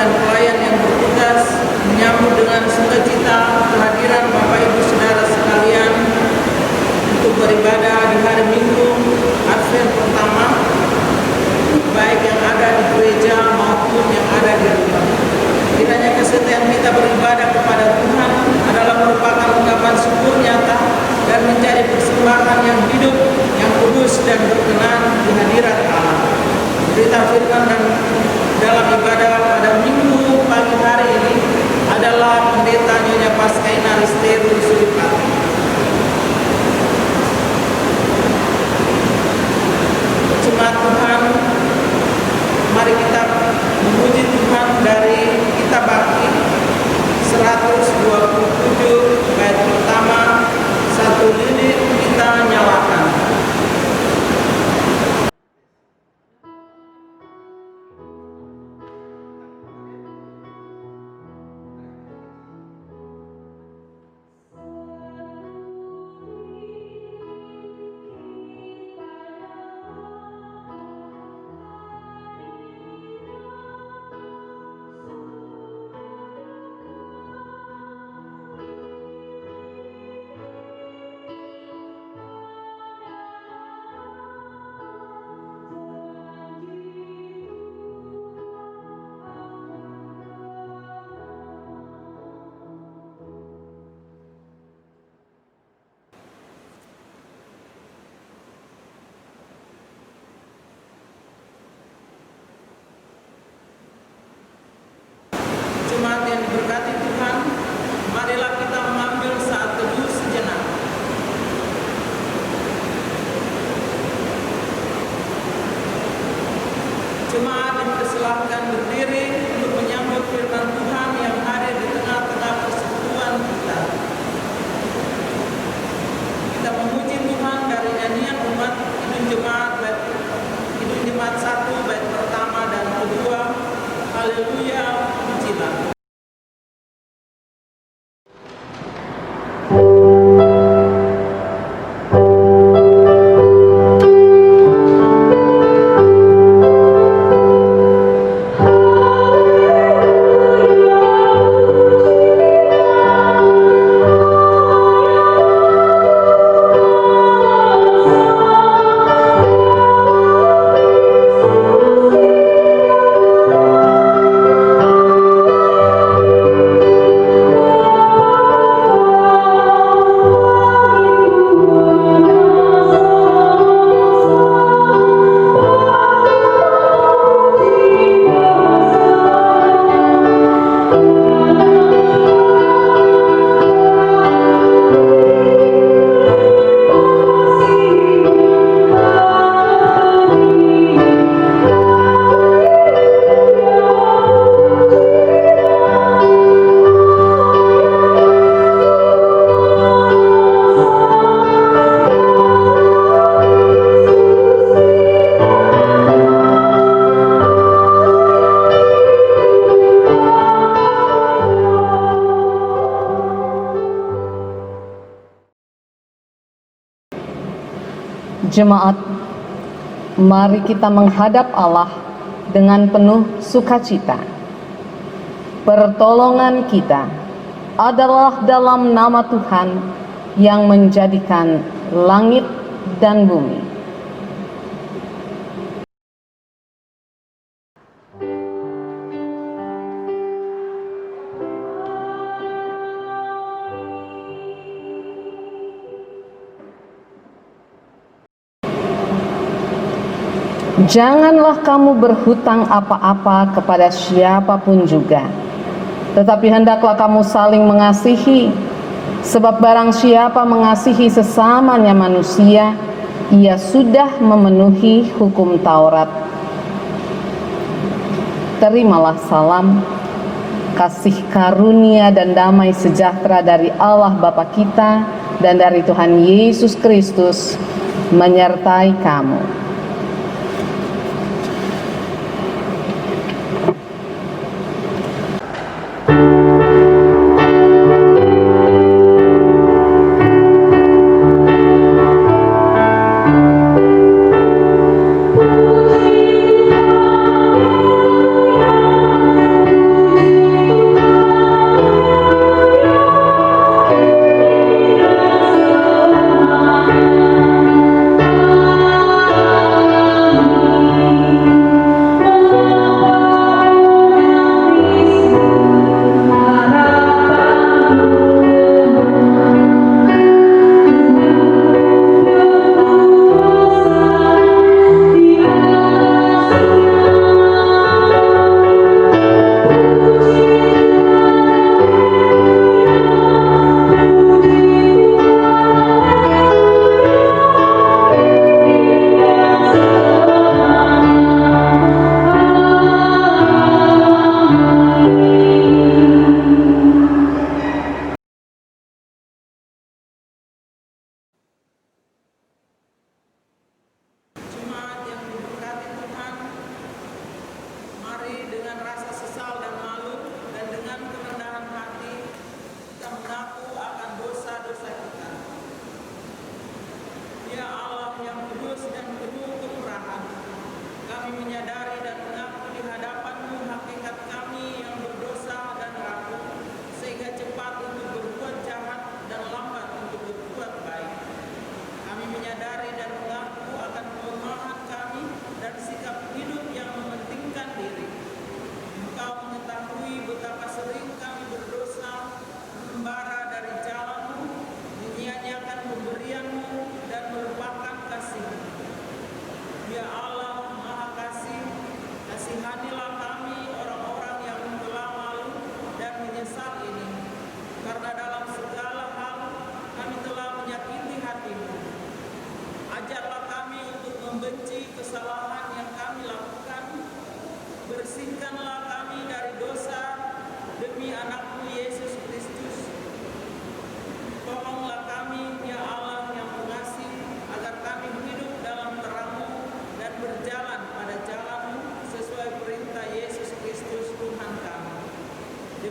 dan pelayan yang bertugas menyambut dengan sukacita kehadiran Bapak Ibu Saudara sekalian untuk beribadah di hari Minggu Advent pertama, baik yang ada di gereja maupun yang ada di rumah. Kiranya kesetiaan kita beribadah kepada Tuhan adalah merupakan ungkapan syukur nyata dan menjadi persembahan yang hidup, yang kudus dan berkenan di hadirat Allah. Berita firman dan dalam ibadah pada Minggu pagi hari ini adalah Pendeta Nyonya Paskaina Risteru Suripati. Jemaat Tuhan, mari kita memuji Tuhan dari kitab Baki 127 bait pertama, satu lilin kita nyalakan. Jemaat yang diberkati Tuhan, marilah kita mengambil saat teduh sejenak. Jemaat dipersilahkan berdiri untuk menyambut firman Tuhan yang hadir di tengah-tengah persekutuan kita. Kita memuji Tuhan dari nyanyian umat Kidung Jemaat 1 bait pertama dan kedua. Haleluya, pujilah. Jemaat, mari kita menghadap Allah dengan penuh sukacita. Pertolongan kita adalah dalam nama Tuhan yang menjadikan langit dan bumi. Janganlah kamu berhutang apa-apa kepada siapapun juga, tetapi hendaklah kamu saling mengasihi, sebab barang siapa mengasihi sesamanya manusia, ia sudah memenuhi hukum Taurat. Terimalah salam, kasih karunia dan damai sejahtera dari Allah Bapa kita dan dari Tuhan Yesus Kristus menyertai kamu.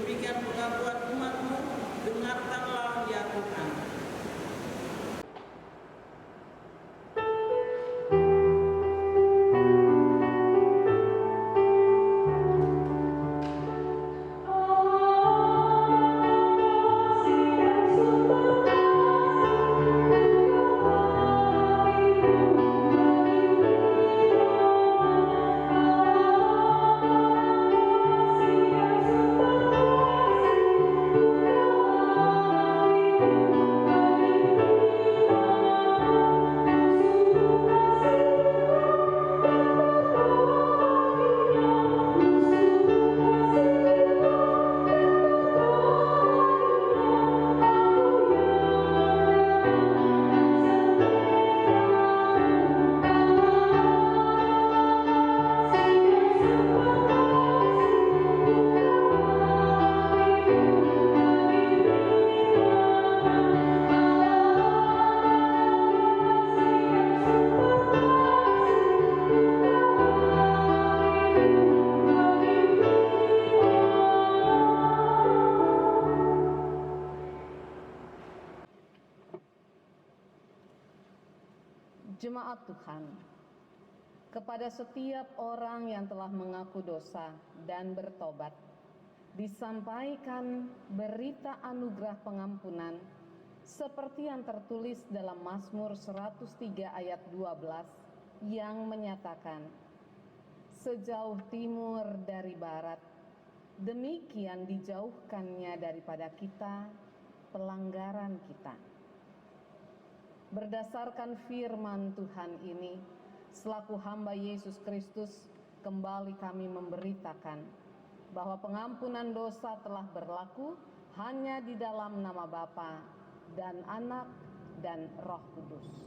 Demikian pengakuan umat-Mu, dengarkanlah ya Tuhan. Jemaat Tuhan, kepada setiap orang yang telah mengaku dosa dan bertobat, disampaikan berita anugerah pengampunan seperti yang tertulis dalam Mazmur 103 ayat 12 yang menyatakan, sejauh timur dari barat, demikian dijauhkannya daripada kita pelanggaran kita. Berdasarkan firman Tuhan ini, selaku hamba Yesus Kristus, kembali kami memberitakan bahwa pengampunan dosa telah berlaku hanya di dalam nama Bapa dan Anak dan Roh Kudus.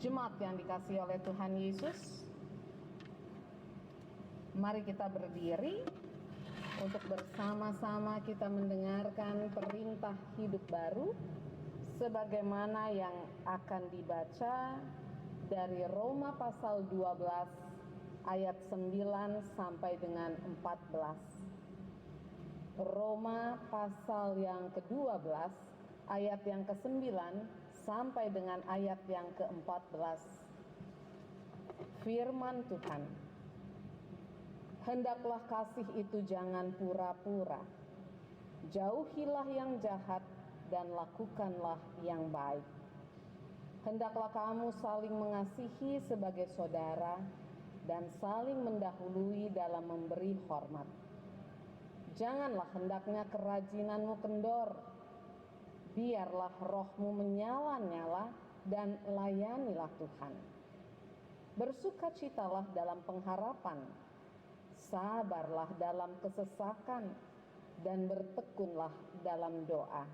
Jemaat yang dikasihi oleh Tuhan Yesus, mari kita berdiri untuk bersama-sama kita mendengarkan perintah hidup baru sebagaimana yang akan dibaca dari Roma pasal 12 ayat 9 sampai dengan 14. Roma pasal yang ke-12 ayat yang ke-9 sampai dengan ayat yang ke-14. Firman Tuhan, hendaklah kasih itu jangan pura-pura. Jauhilah yang jahat dan lakukanlah yang baik. Hendaklah kamu saling mengasihi sebagai saudara dan saling mendahului dalam memberi hormat. Janganlah hendaknya kerajinanmu kendor. Biarlah rohmu menyala-nyala dan layanilah Tuhan. Bersukacitalah dalam pengharapan, sabarlah dalam kesesakan, dan bertekunlah dalam doa.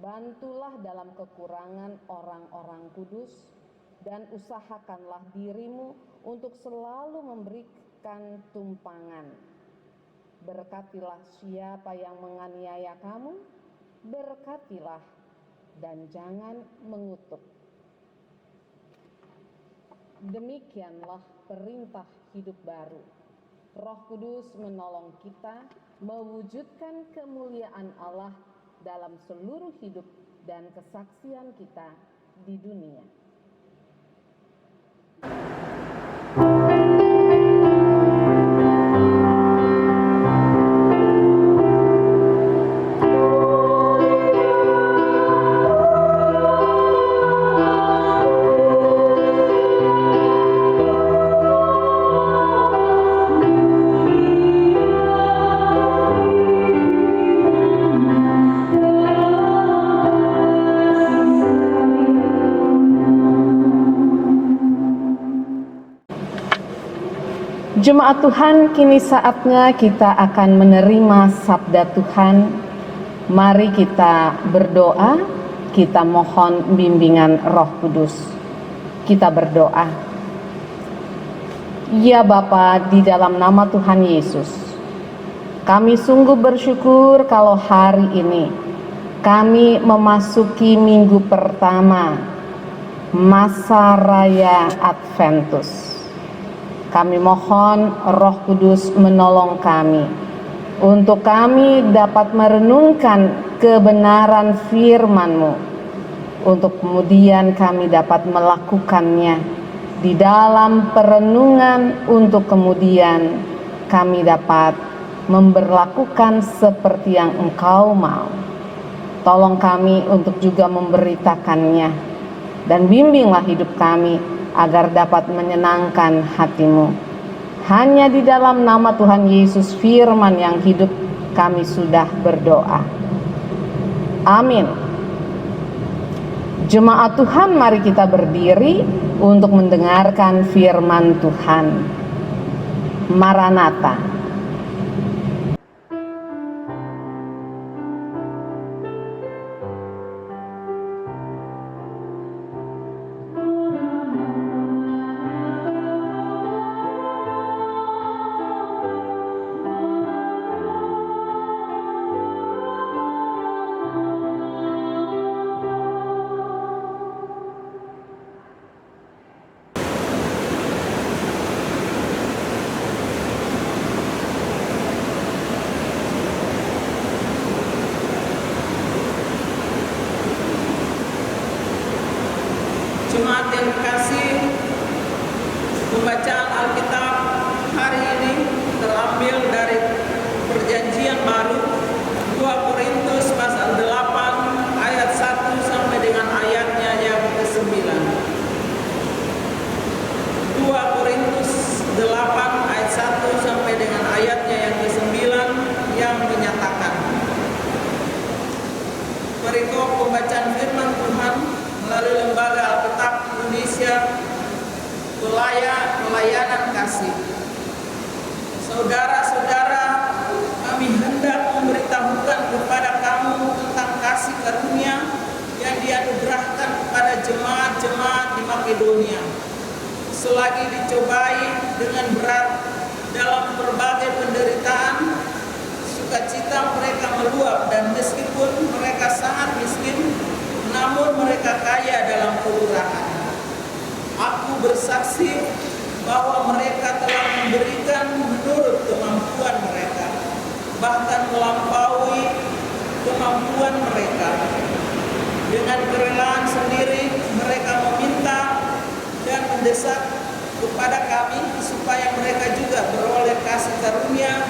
Bantulah dalam kekurangan orang-orang kudus, dan usahakanlah dirimu untuk selalu memberikan tumpangan. Berkatilah siapa yang menganiaya kamu, berkatilah dan jangan mengutuk. Demikianlah perintah hidup baru. Roh Kudus menolong kita mewujudkan kemuliaan Allah dalam seluruh hidup dan kesaksian kita di dunia. Jemaat Tuhan, kini saatnya kita akan menerima sabda Tuhan. Mari kita berdoa, kita mohon bimbingan Roh Kudus. Kita berdoa. Ya Bapa, di dalam nama Tuhan Yesus, kami sungguh bersyukur kalau hari ini kami memasuki minggu pertama masa raya Adventus. Kami mohon Roh Kudus menolong kami untuk kami dapat merenungkan kebenaran firman-Mu, untuk kemudian kami dapat melakukannya di dalam perenungan, untuk kemudian kami dapat memberlakukan seperti yang Engkau mau. Tolong kami untuk juga memberitakannya, dan bimbinglah hidup kami agar dapat menyenangkan hati-Mu. Hanya di dalam nama Tuhan Yesus firman yang hidup kami sudah berdoa. Amin. Jemaat Tuhan, mari kita berdiri untuk mendengarkan firman Tuhan. Maranatha. Jemaat yang dikasih, pembacaan Alkitab hari ini terambil dari Perjanjian Baru 2 Korintus pasal 8 ayat 1 sampai dengan ayatnya yang ke-9. 2 Korintus 8 ayat 1 sampai dengan ayatnya yang ke-9 yang menyatakan, perikop pembacaan firman Tuhan melalui Lembaga Alkitab Indonesia, pelayanan kasih. Saudara-saudara, kami hendak memberitahukan kepada kamu tentang kasih karunia yang dianugerahkan kepada jemaat-jemaat di Makedonia. Selagi dicobai dengan berat dalam berbagai penderitaan, sukacita mereka meluap, dan meskipun mereka sangat miskin, namun mereka kaya dalam kelurahan. Aku bersaksi bahwa mereka telah memberikan menurut kemampuan mereka, bahkan melampaui kemampuan mereka. Dengan kerelaan sendiri mereka meminta dan mendesak kepada kami supaya mereka juga beroleh kasih karunia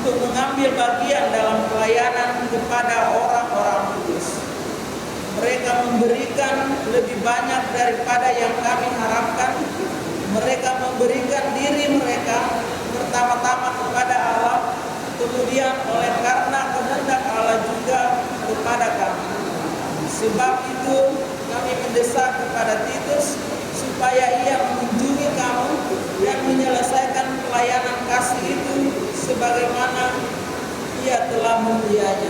untuk mengambil bagian dalam pelayanan kepada orang-orang kudus. Mereka memberikan lebih banyak daripada yang kami harapkan. Mereka memberikan diri mereka pertama-tama kepada Allah, kemudian oleh karena kehendak Allah juga kepada kami. Sebab itu kami mendesak kepada Titus supaya ia mengunjungi kamu dan menyelesaikan pelayanan kasih itu sebagaimana ia telah memulainya.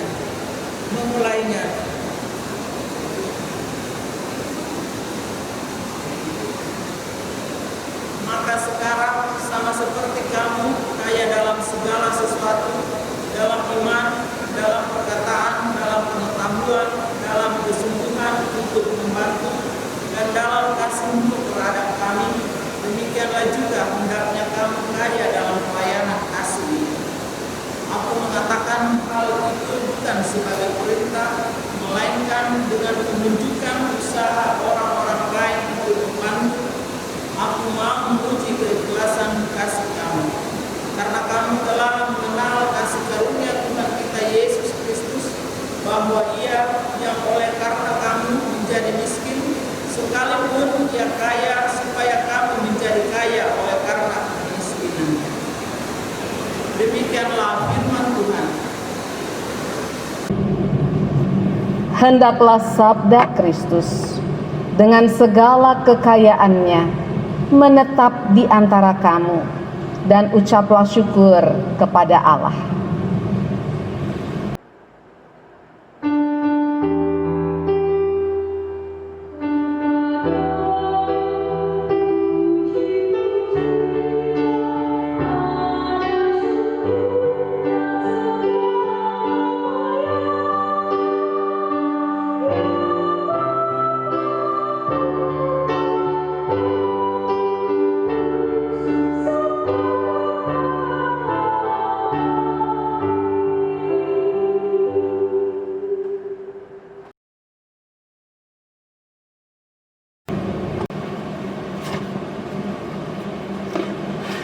Maka sekarang sama seperti kamu kaya dalam segala sesuatu, dalam iman, dalam perkataan, dalam pengetahuan, dalam kesungguhan untuk membantu, dan dalam kasihmu terhadap kami, demikianlah juga hendaknya Demikianlah firman Tuhan. Hendaklah sabda Kristus dengan segala kekayaannya menetap di antara kamu, dan ucaplah syukur kepada Allah.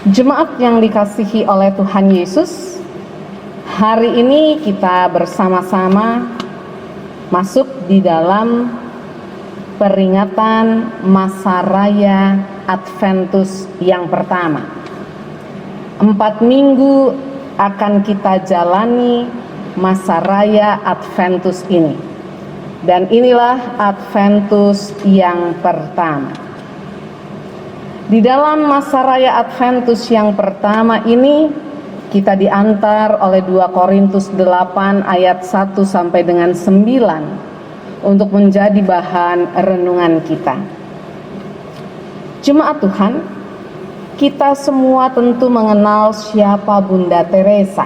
Jemaat yang dikasihi oleh Tuhan Yesus, hari ini kita bersama-sama masuk di dalam peringatan masa raya Adventus yang pertama. 4 minggu akan kita jalani masa raya Adventus ini, dan inilah Adventus yang pertama. Di dalam masa raya Adventus yang pertama ini, kita diantar oleh 2 Korintus 8 ayat 1 sampai dengan 9 untuk menjadi bahan renungan kita. Jemaat Tuhan, kita semua tentu mengenal siapa Bunda Teresa.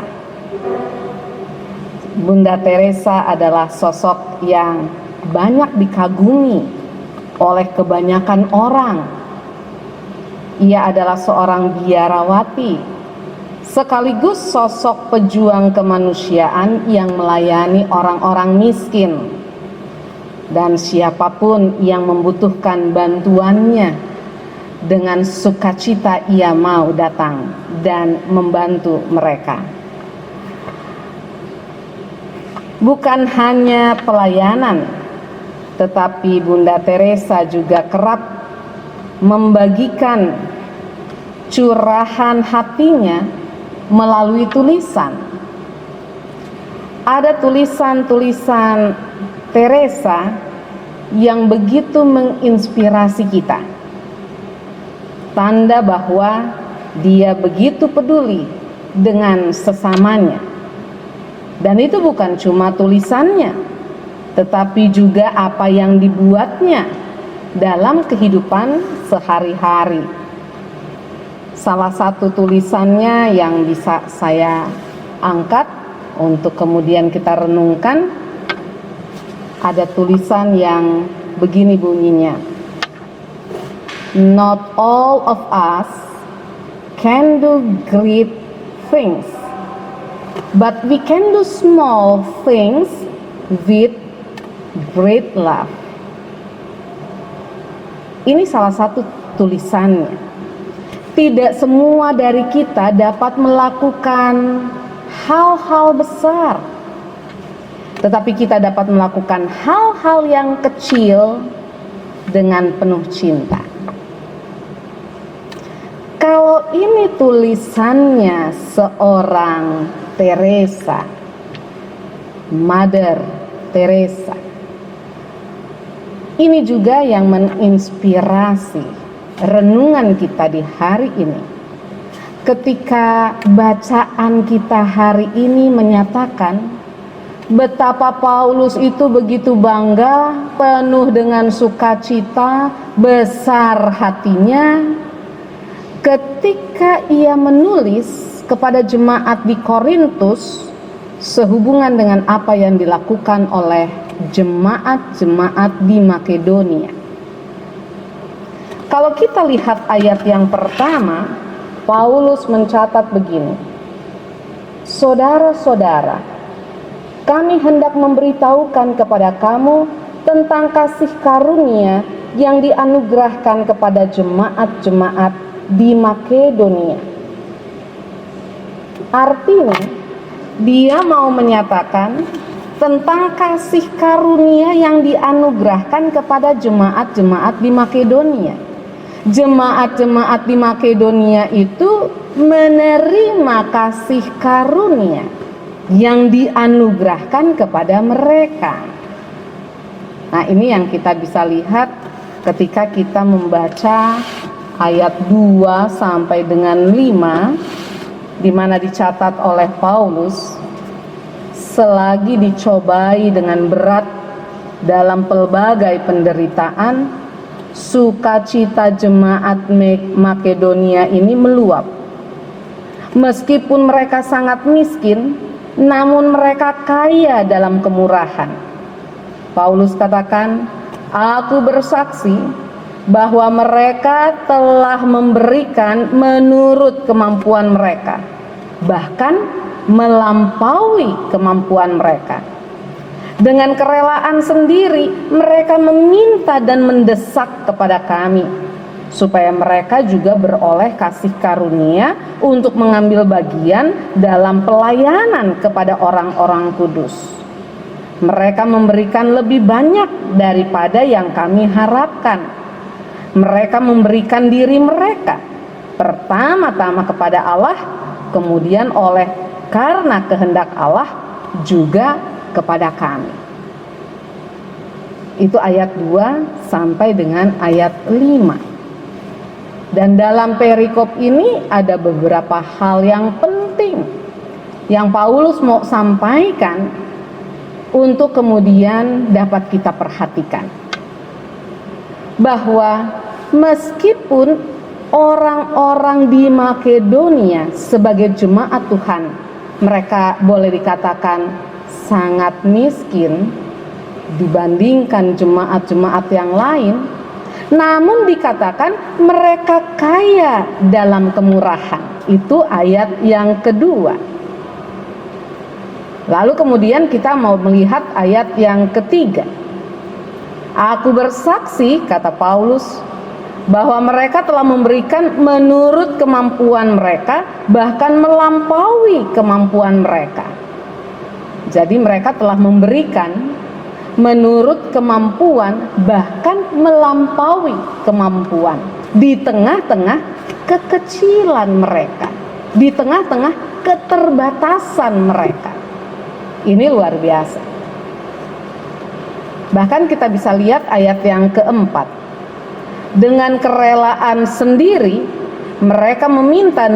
Bunda Teresa adalah sosok yang banyak dikagumi oleh kebanyakan orang. Ia adalah seorang biarawati, sekaligus sosok pejuang kemanusiaan yang melayani orang-orang miskin dan siapapun yang membutuhkan bantuannya, dengan sukacita ia mau datang dan membantu mereka. Bukan hanya pelayanan, tetapi Bunda Teresa juga kerap membagikan curahan hatinya melalui tulisan. Ada tulisan-tulisan Teresa yang begitu menginspirasi kita. Tanda bahwa dia begitu peduli dengan sesamanya. Dan itu bukan cuma tulisannya, tetapi juga apa yang dibuatnya dalam kehidupan sehari-hari. Salah satu tulisannya yang bisa saya angkat untuk kemudian kita renungkan, ada tulisan yang begini bunyinya: "Not all of us can do great things, but we can do small things with great love." Ini salah satu tulisannya. Tidak semua dari kita dapat melakukan hal-hal besar, tetapi kita dapat melakukan hal-hal yang kecil dengan penuh cinta. Kalau ini tulisannya seorang Teresa, Mother Teresa, ini juga yang menginspirasi renungan kita di hari ini. Ketika bacaan kita hari ini menyatakan betapa Paulus itu begitu bangga, penuh dengan sukacita, besar hatinya ketika ia menulis kepada jemaat di Korintus sehubungan dengan apa yang dilakukan oleh jemaat-jemaat di Makedonia. Kalau kita lihat ayat yang pertama, Paulus mencatat begini: "Saudara-saudara, kami hendak memberitahukan kepada kamu tentang kasih karunia yang dianugerahkan kepada jemaat-jemaat di Makedonia." Artinya, dia mau menyatakan tentang kasih karunia yang dianugerahkan kepada jemaat-jemaat di Makedonia. Jemaat-jemaat di Makedonia itu menerima kasih karunia yang dianugerahkan kepada mereka. Nah, ini yang kita bisa lihat ketika kita membaca ayat 2 sampai dengan 5, di mana dicatat oleh Paulus, selagi dicobai dengan berat dalam pelbagai penderitaan, sukacita jemaat Makedonia ini meluap. Meskipun mereka sangat miskin, namun mereka kaya dalam kemurahan. Paulus katakan, "Aku bersaksi bahwa mereka telah memberikan menurut kemampuan mereka, bahkan melampaui kemampuan mereka. Dengan kerelaan sendiri mereka meminta dan mendesak kepada kami supaya mereka juga beroleh kasih karunia untuk mengambil bagian dalam pelayanan kepada orang-orang kudus. Mereka memberikan lebih banyak daripada yang kami harapkan. Mereka memberikan diri mereka pertama-tama kepada Allah, kemudian oleh karena kehendak Allah juga kepada kami." Itu ayat 2 sampai dengan ayat 5. Dan dalam perikop ini ada beberapa hal yang penting yang Paulus mau sampaikan untuk kemudian dapat kita perhatikan. Bahwa meskipun orang-orang di Makedonia sebagai jemaat Tuhan, mereka boleh dikatakan sangat miskin dibandingkan jemaat-jemaat yang lain, namun dikatakan mereka kaya dalam kemurahan. Itu ayat yang kedua. Lalu kemudian kita mau melihat ayat yang ketiga. "Aku bersaksi," kata Paulus, "bahwa mereka telah memberikan menurut kemampuan mereka, bahkan melampaui kemampuan mereka." Jadi mereka telah memberikan menurut kemampuan, bahkan melampaui kemampuan, di tengah-tengah kekecilan mereka, di tengah-tengah keterbatasan mereka. Ini luar biasa. Bahkan kita bisa lihat ayat yang keempat. Dengan kerelaan sendiri mereka meminta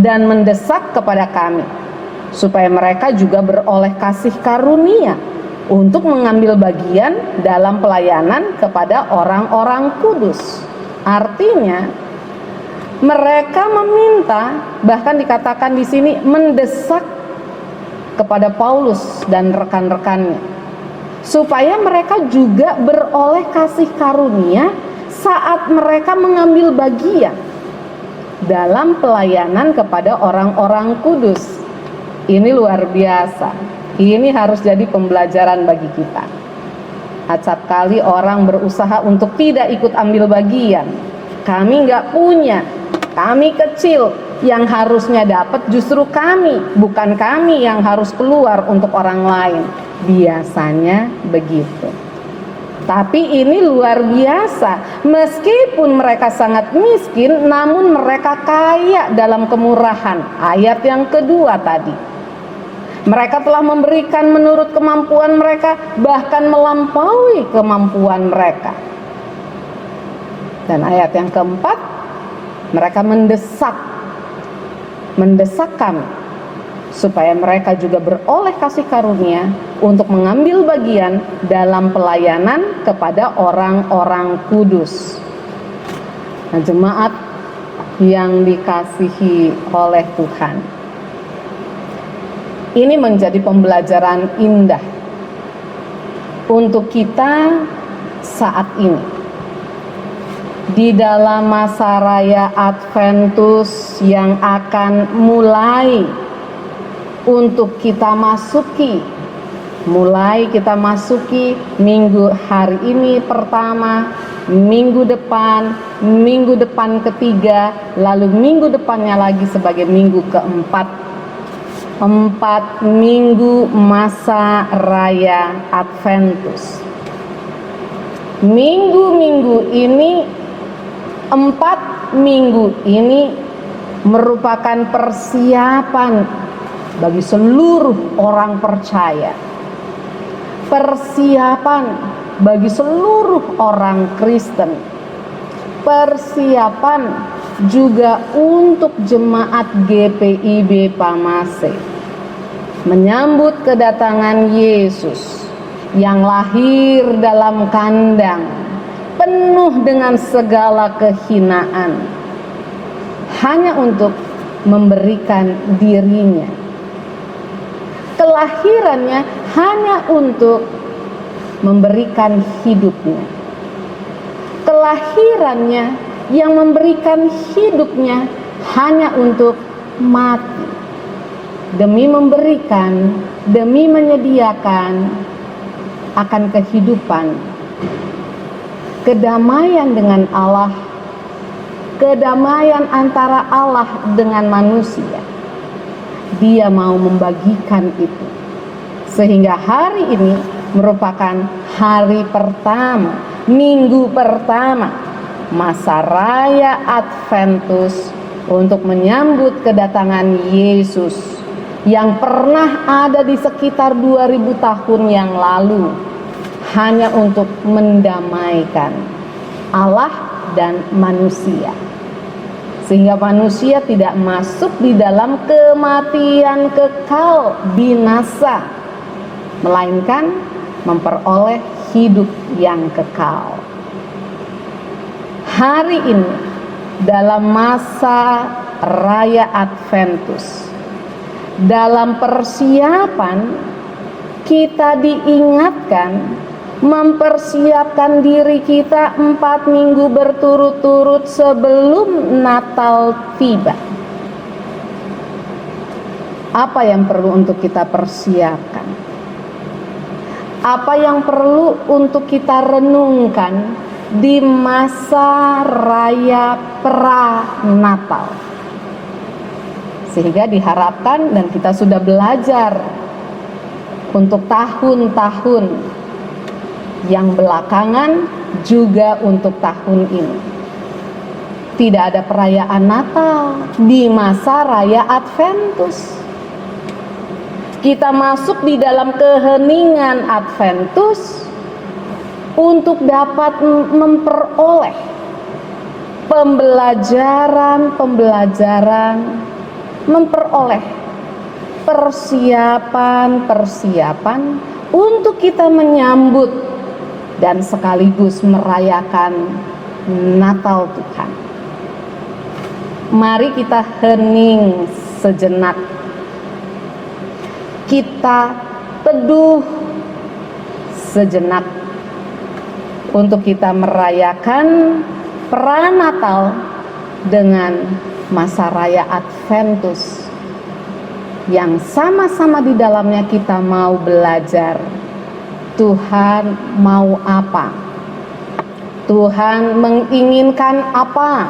dan mendesak kepada kami supaya mereka juga beroleh kasih karunia untuk mengambil bagian dalam pelayanan kepada orang-orang kudus. Artinya mereka meminta, bahkan dikatakan di sini mendesak kepada Paulus dan rekan-rekannya supaya mereka juga beroleh kasih karunia saat mereka mengambil bagian dalam pelayanan kepada orang-orang kudus. Ini luar biasa. Ini harus jadi pembelajaran bagi kita. Acap kali orang berusaha untuk tidak ikut ambil bagian. Kami nggak punya, kami kecil, yang harusnya dapat justru kami, bukan kami yang harus keluar untuk orang lain. Biasanya begitu. Tapi ini luar biasa. Meskipun mereka sangat miskin, namun mereka kaya dalam kemurahan. Ayat yang kedua tadi. Mereka telah memberikan menurut kemampuan mereka, bahkan melampaui kemampuan mereka. Dan ayat yang keempat, mereka mendesak kami supaya mereka juga beroleh kasih karunia untuk mengambil bagian dalam pelayanan kepada orang-orang kudus. Nah, jemaat yang dikasihi oleh Tuhan, ini menjadi pembelajaran indah untuk kita saat ini. Di dalam masa raya Adventus yang akan mulai untuk kita masuki, kita masuki minggu hari ini pertama, minggu depan ketiga, lalu minggu depannya lagi sebagai minggu keempat. 4 minggu masa raya Adventus. Minggu-minggu ini 4 minggu ini merupakan persiapan bagi seluruh orang percaya, persiapan bagi seluruh orang Kristen, persiapan juga untuk jemaat GPIB Pamase menyambut kedatangan Yesus yang lahir dalam kandang penuh dengan segala kehinaan, hanya untuk memberikan dirinya. Kelahirannya hanya untuk memberikan hidupnya. Kelahirannya yang memberikan hidupnya hanya untuk mati, demi memberikan, demi menyediakan akan kehidupan, kedamaian dengan Allah, kedamaian antara Allah dengan manusia. Dia mau membagikan itu, sehingga hari ini merupakan hari pertama, minggu pertama masa raya Adventus untuk menyambut kedatangan Yesus yang pernah ada di sekitar 2000 tahun yang lalu, hanya untuk mendamaikan Allah dan manusia, sehingga manusia tidak masuk di dalam kematian kekal binasa, melainkan memperoleh hidup yang kekal. Hari ini dalam masa raya Adventus, dalam persiapan kita diingatkan mempersiapkan diri kita 4 minggu berturut-turut sebelum Natal tiba. Apa yang perlu untuk kita persiapkan? Apa yang perlu untuk kita renungkan di masa raya pra-Natal? Sehingga diharapkan, dan kita sudah belajar untuk tahun-tahun yang belakangan, juga untuk tahun ini, tidak ada perayaan Natal di masa raya Adventus. Kita masuk di dalam keheningan Adventus untuk dapat memperoleh pembelajaran, memperoleh persiapan untuk kita menyambut dan sekaligus merayakan Natal Tuhan. Mari kita hening sejenak, kita teduh sejenak untuk kita merayakan pra-Natal dengan masa raya Adventus yang sama-sama di dalamnya kita mau belajar Tuhan mau apa, Tuhan menginginkan apa,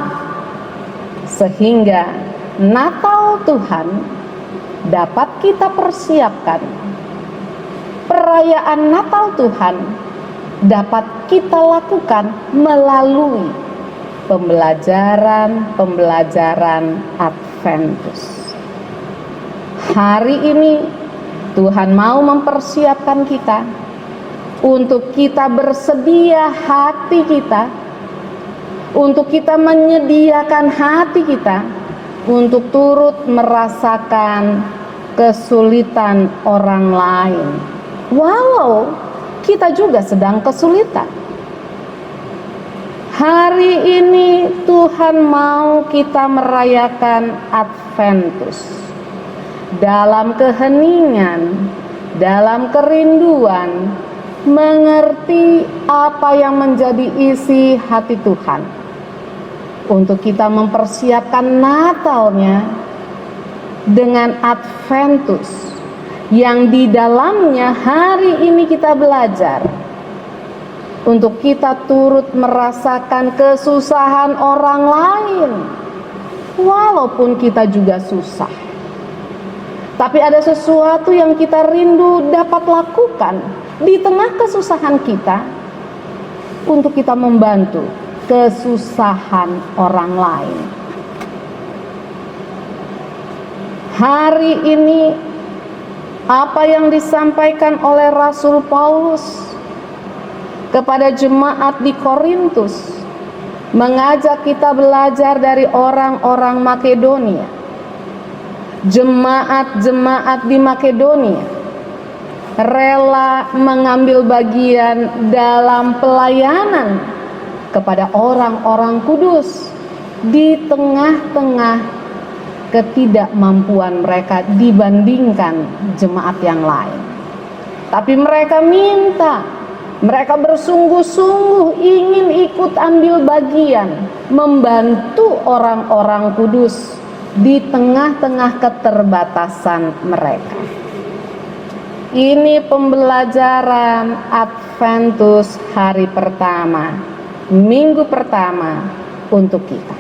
sehingga Natal Tuhan dapat kita persiapkan, perayaan Natal Tuhan dapat kita lakukan melalui pembelajaran Adventus. Hari ini Tuhan mau mempersiapkan kita untuk kita bersedia hati kita, untuk kita menyediakan hati kita untuk turut merasakan kesulitan orang lain, walau kita juga sedang kesulitan. Hari ini Tuhan mau kita merayakan Adventus dalam keheningan, dalam kerinduan, mengerti apa yang menjadi isi hati Tuhan untuk kita mempersiapkan Natalnya dengan Adventus yang di dalamnya hari ini kita belajar untuk kita turut merasakan kesusahan orang lain, walaupun kita juga susah. Tapi ada sesuatu yang kita rindu dapat lakukan di tengah kesusahan kita, untuk kita membantu kesusahan orang lain. Hari ini apa yang disampaikan oleh Rasul Paulus kepada jemaat di Korintus mengajak kita belajar dari orang-orang Makedonia. Jemaat-jemaat di Makedonia rela mengambil bagian dalam pelayanan kepada orang-orang kudus di tengah-tengah ketidakmampuan mereka dibandingkan jemaat yang lain. Tapi mereka mereka bersungguh-sungguh ingin ikut ambil bagian membantu orang-orang kudus di tengah-tengah keterbatasan mereka. Ini pembelajaran Adventus hari pertama, minggu pertama untuk kita.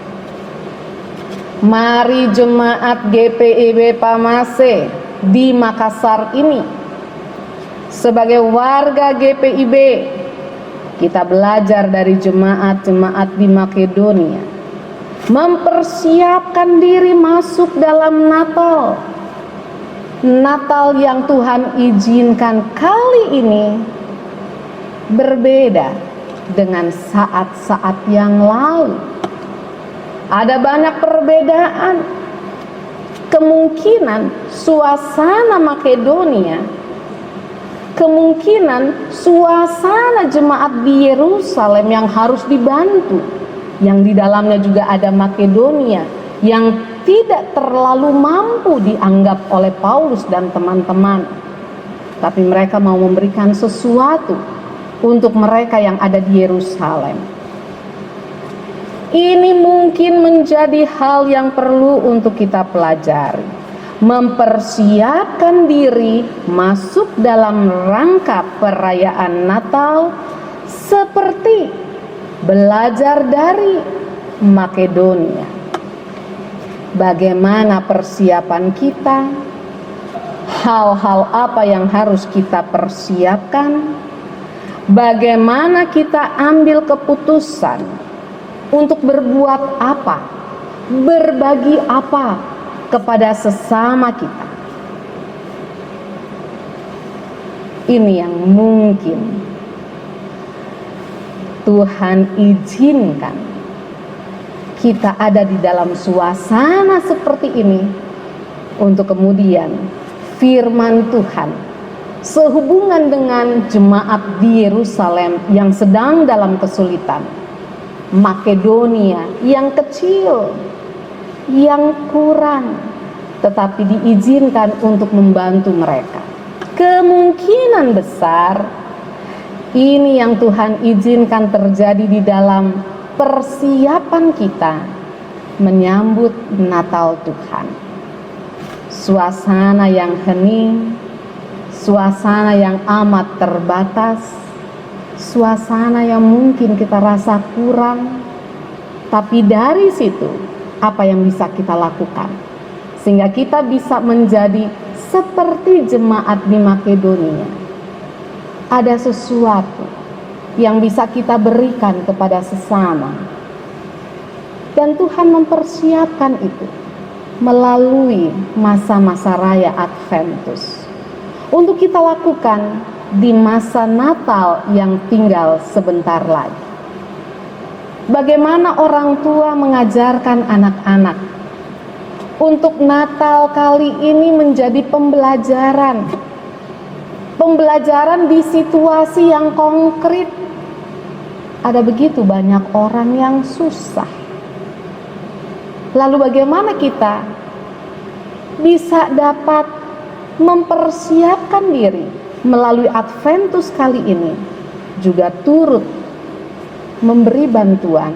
Mari jemaat GPIB Pamase di Makassar ini, sebagai warga GPIB, kita belajar dari jemaat-jemaat di Makedonia, mempersiapkan diri masuk dalam Natal yang Tuhan izinkan kali ini berbeda dengan saat-saat yang lalu. Ada banyak perbedaan. Kemungkinan suasana Makedonia, kemungkinan suasana jemaat di Yerusalem yang harus dibantu, yang di dalamnya juga ada Makedonia yang tidak terlalu mampu dianggap oleh Paulus dan teman-teman, tapi mereka mau memberikan sesuatu untuk mereka yang ada di Yerusalem. Ini mungkin menjadi hal yang perlu untuk kita pelajari, mempersiapkan diri masuk dalam rangka perayaan Natal seperti belajar dari Makedonia. Bagaimana persiapan kita? Hal-hal apa yang harus kita persiapkan? Bagaimana kita ambil keputusan untuk berbuat apa? Berbagi apa kepada sesama kita? Ini yang mungkin Tuhan izinkan kita ada di dalam suasana seperti ini untuk kemudian firman Tuhan sehubungan dengan jemaat di Yerusalem yang sedang dalam kesulitan, Makedonia yang kecil, yang kurang, tetapi diizinkan untuk membantu mereka. Kemungkinan besar ini yang Tuhan izinkan terjadi di dalam persiapan kita menyambut Natal Tuhan. Suasana yang hening, suasana yang amat terbatas, suasana yang mungkin kita rasa kurang, tapi dari situ apa yang bisa kita lakukan sehingga kita bisa menjadi seperti jemaat di Makedonia. Ada sesuatu yang bisa kita berikan kepada sesama, dan Tuhan mempersiapkan itu melalui masa-masa raya Adventus untuk kita lakukan di masa Natal yang tinggal sebentar lagi. Bagaimana orang tua mengajarkan anak-anak untuk Natal kali ini menjadi pembelajaran di situasi yang konkret. Ada begitu banyak orang yang susah. Lalu bagaimana kita bisa dapat mempersiapkan diri melalui Adventus kali ini, juga turut memberi bantuan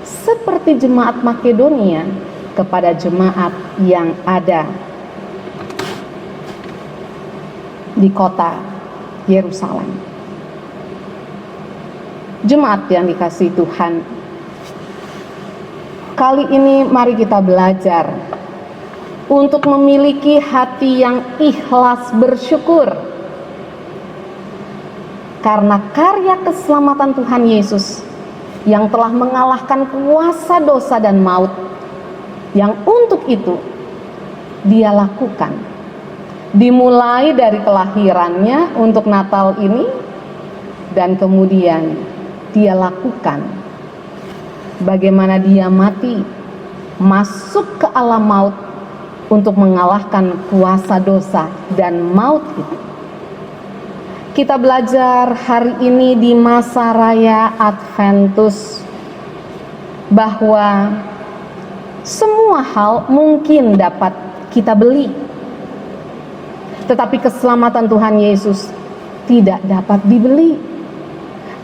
seperti jemaat Makedonia kepada jemaat yang ada di kota Yerusalem. Jemaat yang dikasihi Tuhan, kali ini mari kita belajar untuk memiliki hati yang ikhlas bersyukur karena karya keselamatan Tuhan Yesus yang telah mengalahkan kuasa dosa dan maut, yang untuk itu Dia lakukan. Dimulai dari kelahirannya untuk Natal ini, dan kemudian Dia lakukan bagaimana Dia mati, masuk ke alam maut untuk mengalahkan kuasa dosa dan maut itu. Kita belajar hari ini di masa raya Adventus bahwa semua hal mungkin dapat kita beli, tetapi keselamatan Tuhan Yesus tidak dapat dibeli.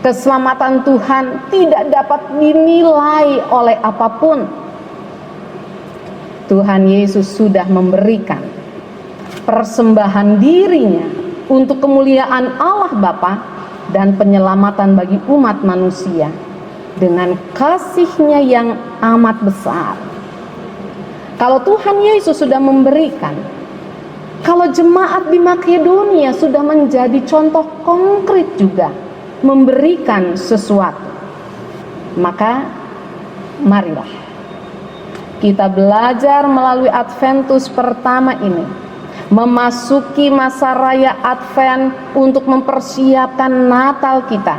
Keselamatan Tuhan tidak dapat dinilai oleh apapun. Tuhan Yesus sudah memberikan persembahan dirinya untuk kemuliaan Allah Bapa dan penyelamatan bagi umat manusia dengan kasih-Nya yang amat besar. Kalau Tuhan Yesus sudah memberikan, kalau jemaat di Makedonia sudah menjadi contoh konkret juga memberikan sesuatu, maka marilah kita belajar melalui Adventus pertama ini, memasuki masa raya Advent untuk mempersiapkan Natal kita,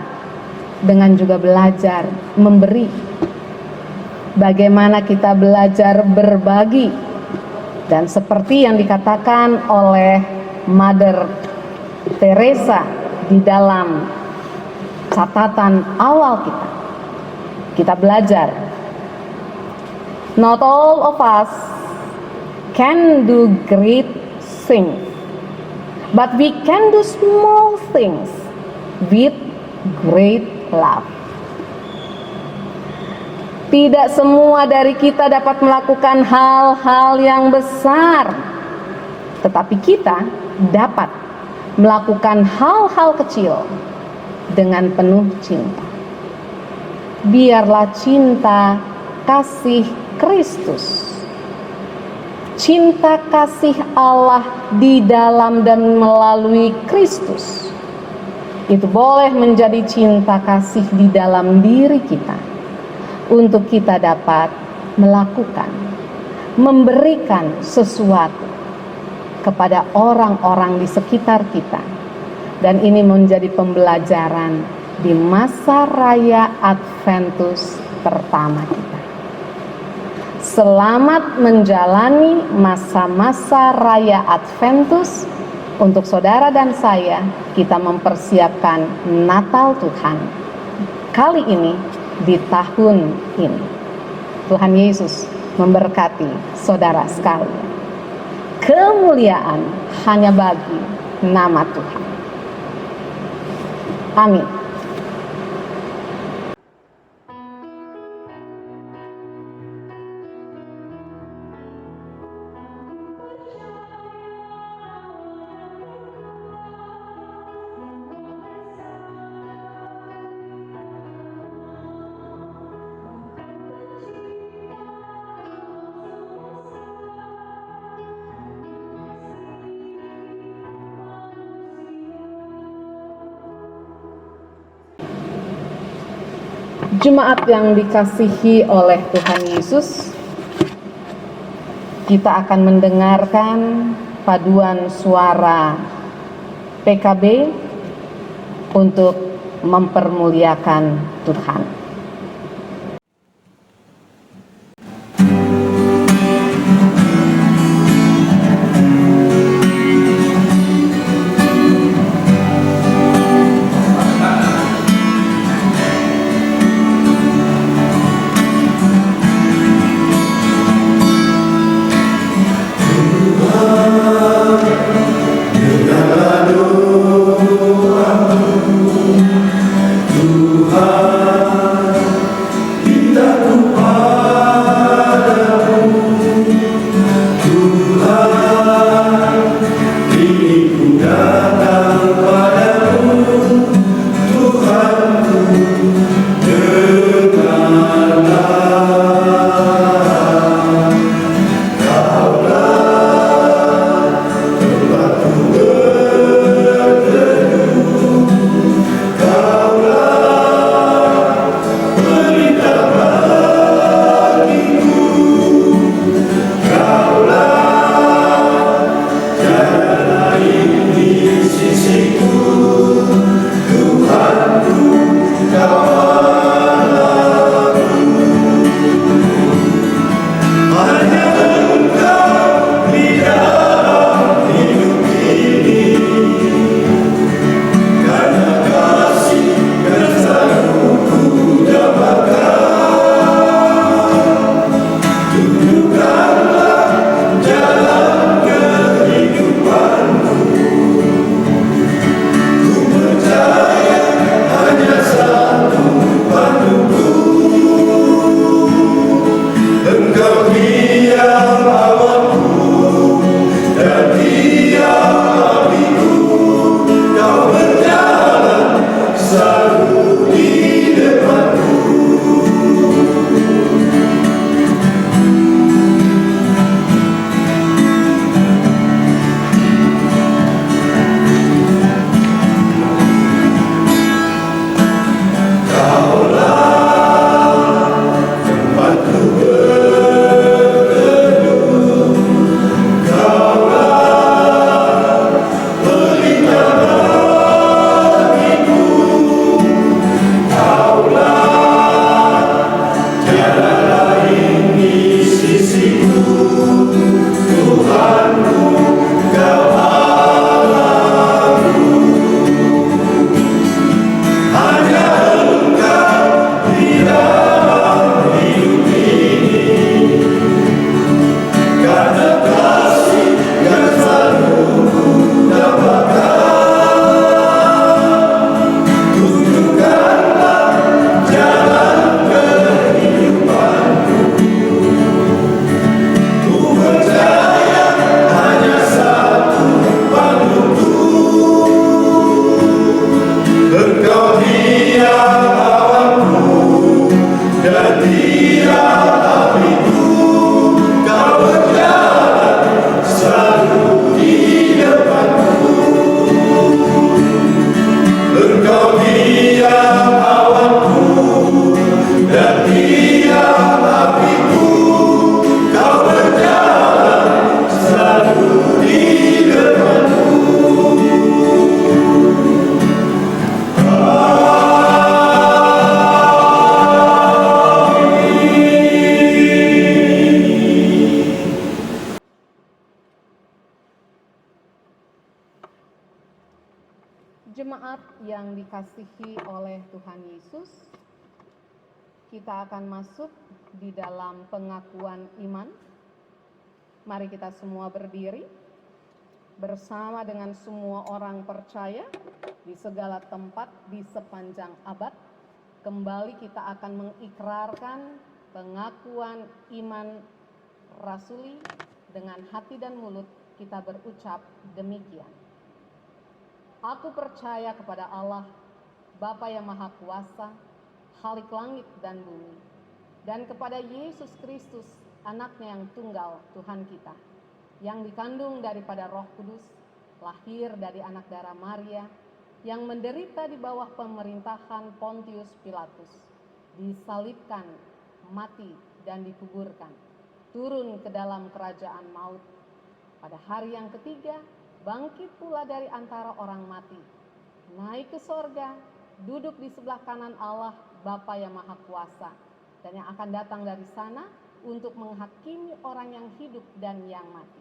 dengan juga belajar memberi. Bagaimana kita belajar berbagi, dan seperti yang dikatakan oleh Mother Teresa di dalam catatan awal kita belajar, not all of us can do great things, but we can do small things with great love. Tidak semua dari kita dapat melakukan hal-hal yang besar, tetapi kita dapat melakukan hal-hal kecil dengan penuh cinta. Biarlah cinta kasih Kristus, cinta kasih Allah di dalam dan melalui Kristus, itu boleh menjadi cinta kasih di dalam diri kita, untuk kita dapat melakukan, memberikan sesuatu kepada orang-orang di sekitar kita. Dan ini menjadi pembelajaran di masa raya Adventus pertama kita. Selamat menjalani masa-masa raya Adventus. Untuk saudara dan saya, kita mempersiapkan Natal Tuhan kali ini, di tahun ini. Tuhan Yesus memberkati saudara sekalian. Kemuliaan hanya bagi nama Tuhan. Amin. Jemaat yang dikasihi oleh Tuhan Yesus, kita akan mendengarkan paduan suara PKB untuk mempermuliakan Tuhan. Tuhan Jemaat yang dikasihi oleh Tuhan Yesus, kita akan masuk di dalam pengakuan iman. Mari kita semua berdiri bersama dengan semua orang percaya di segala tempat di sepanjang abad. Kembali kita akan mengikrarkan pengakuan iman rasuli dengan hati dan mulut kita berucap demikian. Aku percaya kepada Allah, Bapa yang Maha Kuasa, Khalik langit dan bumi, dan kepada Yesus Kristus, anaknya yang tunggal, Tuhan kita, yang dikandung daripada Roh Kudus, lahir dari anak darah Maria, yang menderita di bawah pemerintahan Pontius Pilatus, disalibkan, mati, dan dikuburkan, turun ke dalam kerajaan maut. Pada hari yang ketiga, bangkit pula dari antara orang mati, naik ke sorga, duduk di sebelah kanan Allah, Bapa yang Maha Kuasa, dan yang akan datang dari sana untuk menghakimi orang yang hidup dan yang mati.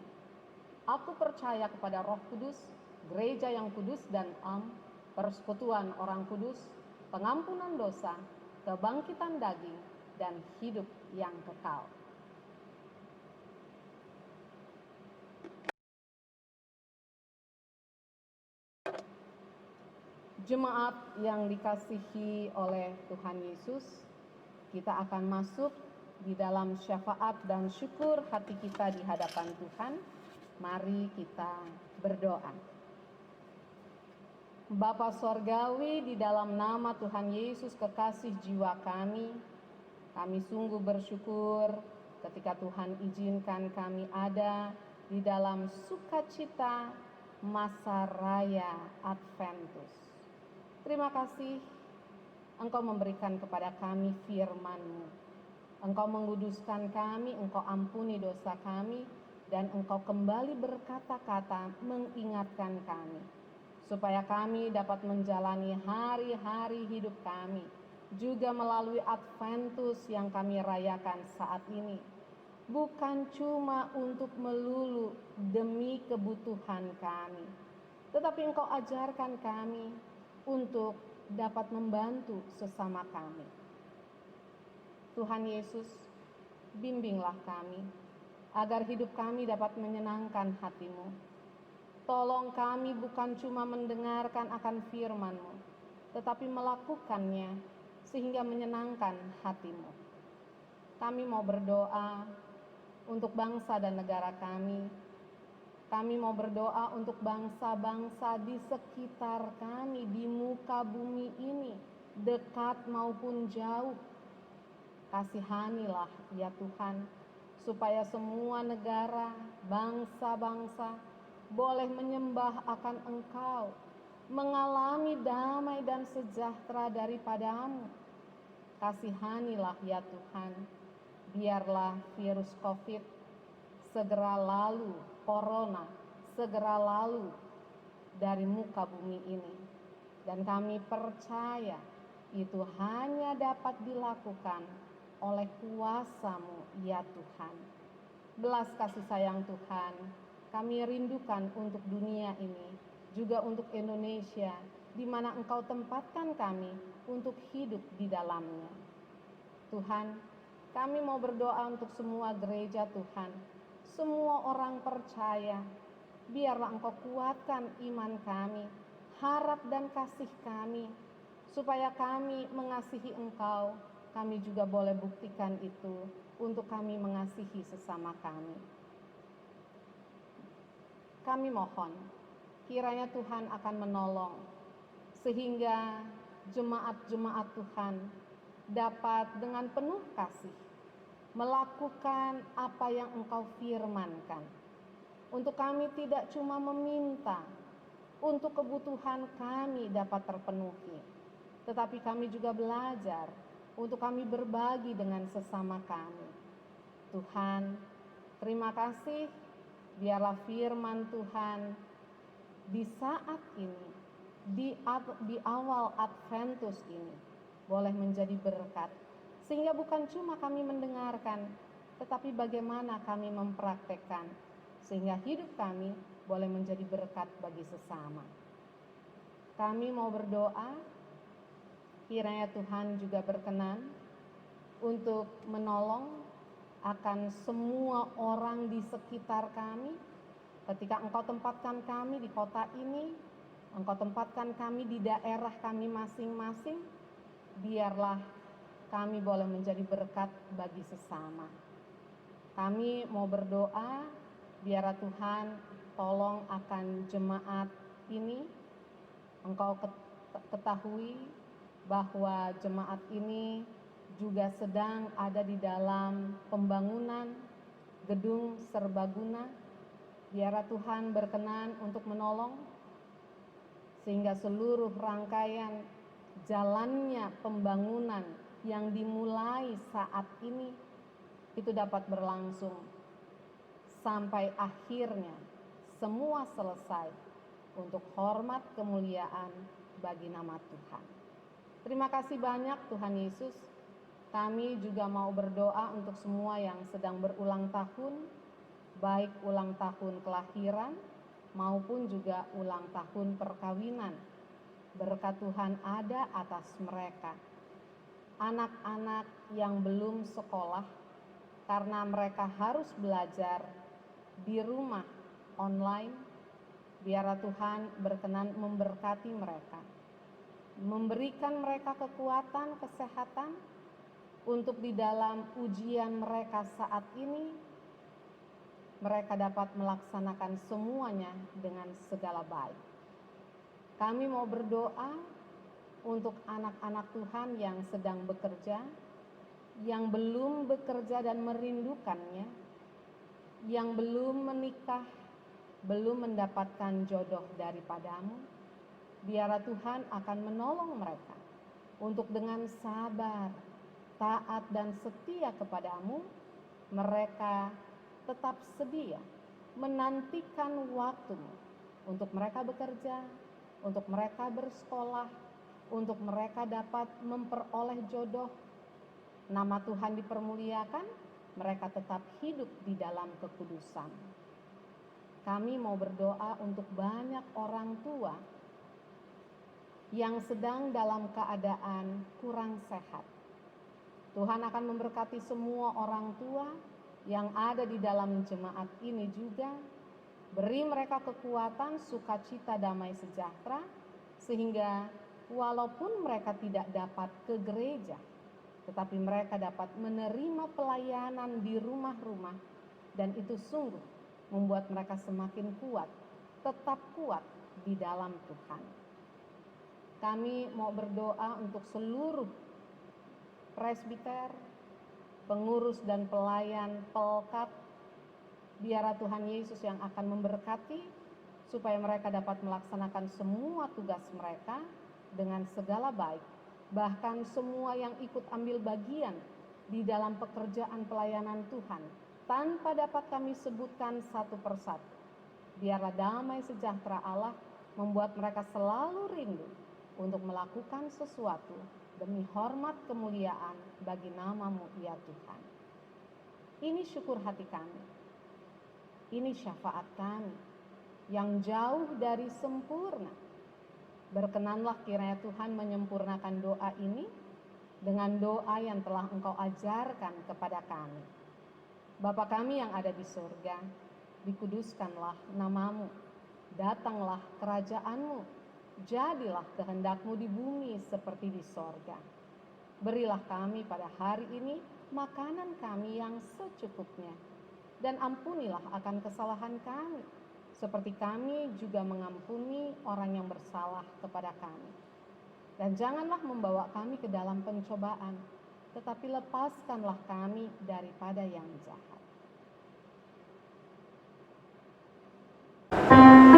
Aku percaya kepada Roh Kudus, gereja yang kudus dan am, persekutuan orang kudus, pengampunan dosa, kebangkitan daging, dan hidup yang kekal. Jemaat yang dikasihi oleh Tuhan Yesus, kita akan masuk di dalam syafaat dan syukur hati kita di hadapan Tuhan. Mari kita berdoa. Bapa Sorgawi, di dalam nama Tuhan Yesus kekasih jiwa kami sungguh bersyukur ketika Tuhan izinkan kami ada di dalam sukacita masa raya Adventus. Terima kasih Engkau memberikan kepada kami firman-Mu. Engkau menguduskan kami, Engkau ampuni dosa kami, dan Engkau kembali berkata-kata mengingatkan kami, supaya kami dapat menjalani hari-hari hidup kami, juga melalui Adventus yang kami rayakan saat ini. Bukan cuma untuk melulu demi kebutuhan kami, tetapi Engkau ajarkan kami untuk dapat membantu sesama kami. Tuhan Yesus, bimbinglah kami agar hidup kami dapat menyenangkan hati-Mu. Tolong kami bukan cuma mendengarkan akan firman-Mu, tetapi melakukannya sehingga menyenangkan hati-Mu. Kami mau berdoa untuk bangsa dan negara kami. Kami mau berdoa untuk bangsa-bangsa di sekitar kami, di muka bumi ini, dekat maupun jauh. Kasihanilah ya Tuhan, supaya semua negara, bangsa-bangsa boleh menyembah akan Engkau, mengalami damai dan sejahtera daripada-Mu. Kasihanilah ya Tuhan, biarlah virus COVID segera lalu, corona segera lalu dari muka bumi ini. Dan kami percaya itu hanya dapat dilakukan oleh kuasa-Mu ya Tuhan. Belas kasih sayang Tuhan, kami rindukan untuk dunia ini, juga untuk Indonesia, di mana Engkau tempatkan kami untuk hidup di dalamnya. Tuhan, kami mau berdoa untuk semua gereja Tuhan, semua orang percaya. Biarlah Engkau kuatkan iman kami, harap dan kasih kami, supaya kami mengasihi Engkau. Kami juga boleh buktikan itu untuk kami mengasihi sesama kami. Kami mohon kiranya Tuhan akan menolong sehingga jemaat-jemaat Tuhan dapat dengan penuh kasih melakukan apa yang Engkau firmankan. Untuk kami tidak cuma meminta untuk kebutuhan kami dapat terpenuhi, tetapi kami juga belajar untuk kami berbagi dengan sesama kami. Tuhan, terima kasih, biarlah firman Tuhan di saat ini, di awal Adventus ini, boleh menjadi berkat, sehingga bukan cuma kami mendengarkan, tetapi bagaimana kami mempraktekkan, sehingga hidup kami boleh menjadi berkat bagi sesama. kami mau berdoa kiranya Tuhan juga berkenan untuk menolong akan semua orang di sekitar kami. Ketika Engkau tempatkan kami di kota ini, Engkau tempatkan kami di daerah kami masing-masing, biarlah kami boleh menjadi berkat bagi sesama. Kami mau berdoa, biarlah Tuhan tolong akan jemaat ini. Engkau ketahui bahwa jemaat ini juga sedang ada di dalam pembangunan gedung serbaguna. Biarlah Tuhan berkenan untuk menolong sehingga seluruh rangkaian jalannya pembangunan yang dimulai saat ini itu dapat berlangsung sampai akhirnya semua selesai untuk hormat kemuliaan bagi nama Tuhan. Terima kasih banyak Tuhan Yesus. Kami juga mau berdoa untuk semua yang sedang berulang tahun, baik ulang tahun kelahiran maupun juga ulang tahun perkawinan. Berkat Tuhan ada atas mereka. Anak-anak yang belum sekolah karena mereka harus belajar di rumah online, biarlah Tuhan berkenan memberkati mereka, memberikan mereka kekuatan, kesehatan untuk di dalam ujian mereka saat ini, mereka dapat melaksanakan semuanya dengan segala baik. Kami mau berdoa untuk anak-anak Tuhan yang sedang bekerja, yang belum bekerja dan merindukannya, yang belum menikah, belum mendapatkan jodoh daripadamu. Biarlah Tuhan akan menolong mereka untuk dengan sabar, taat dan setia kepadamu, mereka tetap sedia menantikan waktumu untuk mereka bekerja, untuk mereka bersekolah, untuk mereka dapat memperoleh jodoh. Nama Tuhan dipermuliakan, mereka tetap hidup di dalam kekudusan. Kami mau berdoa untuk banyak orang tua yang sedang dalam keadaan kurang sehat. Tuhan akan memberkati semua orang tua yang ada di dalam jemaat ini juga. Beri mereka kekuatan, sukacita, damai sejahtera, sehingga walaupun mereka tidak dapat ke gereja, tetapi mereka dapat menerima pelayanan di rumah-rumah, dan itu sungguh membuat mereka semakin kuat, tetap kuat di dalam Tuhan. Kami mau berdoa untuk seluruh presbiter, pengurus dan pelayan Pelkat. Biarlah Tuhan Yesus yang akan memberkati supaya mereka dapat melaksanakan semua tugas mereka dengan segala baik. Bahkan semua yang ikut ambil bagian di dalam pekerjaan pelayanan Tuhan, tanpa dapat kami sebutkan satu persatu. Biarlah damai sejahtera Allah membuat mereka selalu rindu untuk melakukan sesuatu demi hormat kemuliaan bagi nama-Mu ya Tuhan. Ini syukur hati kami, ini syafaat kami yang jauh dari sempurna. Berkenanlah kiranya Tuhan menyempurnakan doa ini dengan doa yang telah Engkau ajarkan kepada kami. Bapa kami yang ada di surga, dikuduskanlah nama-Mu, datanglah kerajaan-Mu, jadilah kehendak-Mu di bumi seperti di sorga. Berilah kami pada hari ini makanan kami yang secukupnya, dan ampunilah akan kesalahan kami, seperti kami juga mengampuni orang yang bersalah kepada kami. Dan janganlah membawa kami ke dalam pencobaan, tetapi lepaskanlah kami daripada yang jahat. Oh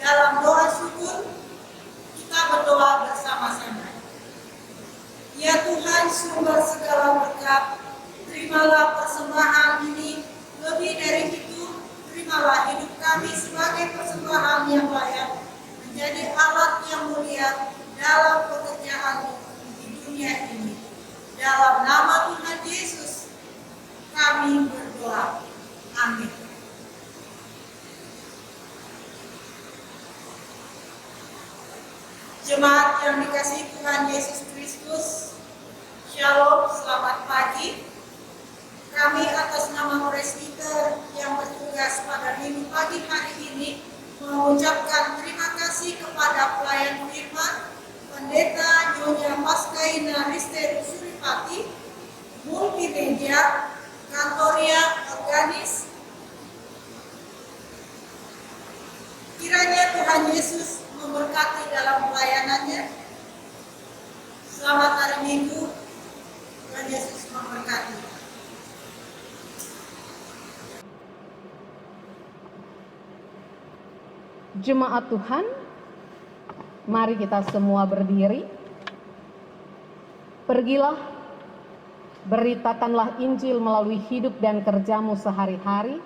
Dalam doa syukur, kita berdoa bersama-sama. Ya Tuhan, sumber segala berkat, terimalah persembahan ini, lebih dari itu, terimalah hidup kami sebagai persembahan yang layak, menjadi alat yang mulia dalam pekerjaan di dunia ini. Dalam nama Tuhan Yesus, kami berdoa. Amin. Jemaat yang dikasihi Tuhan Yesus Kristus, Shalom, selamat pagi. Kami atas nama presbiter yang bertugas pada minggu pagi hari ini mengucapkan terima kasih kepada pelayan firman, Pendeta Nyonya Paskaina Risteru Suripati, multimedia, kantoria, organis. Kiranya Tuhan Yesus memberkati dalam pelayanannya. Selamat hari Minggu, Tuhan Yesus memberkati. Jemaat Tuhan, mari kita semua berdiri. Pergilah, beritakanlah Injil melalui hidup dan kerjamu sehari-hari,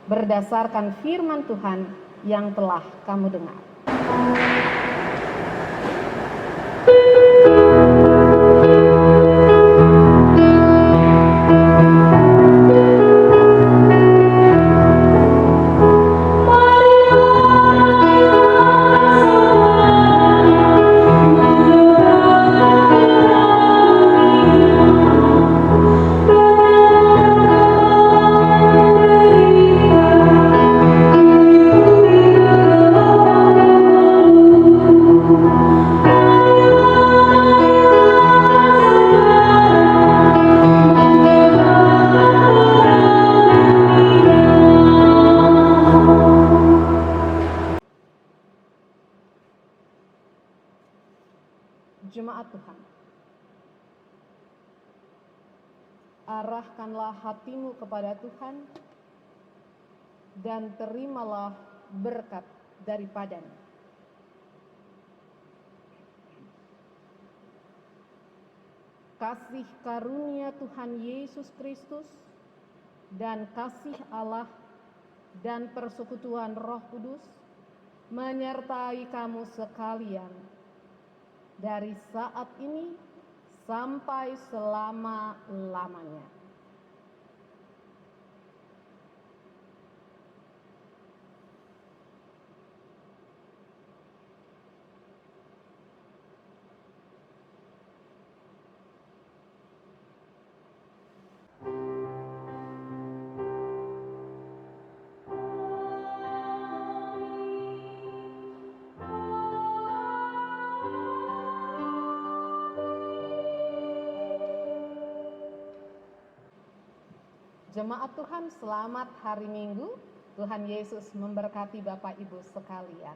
berdasarkan firman Tuhan yang telah kamu dengar. Jemaat Tuhan, arahkanlah hatimu kepada Tuhan dan terimalah berkat daripadanya. Kasih karunia Tuhan Yesus Kristus dan kasih Allah dan persekutuan Roh Kudus menyertai kamu sekalian dari saat ini sampai selama-lamanya. Jemaat Tuhan, selamat hari Minggu. Tuhan Yesus memberkati Bapak Ibu sekalian.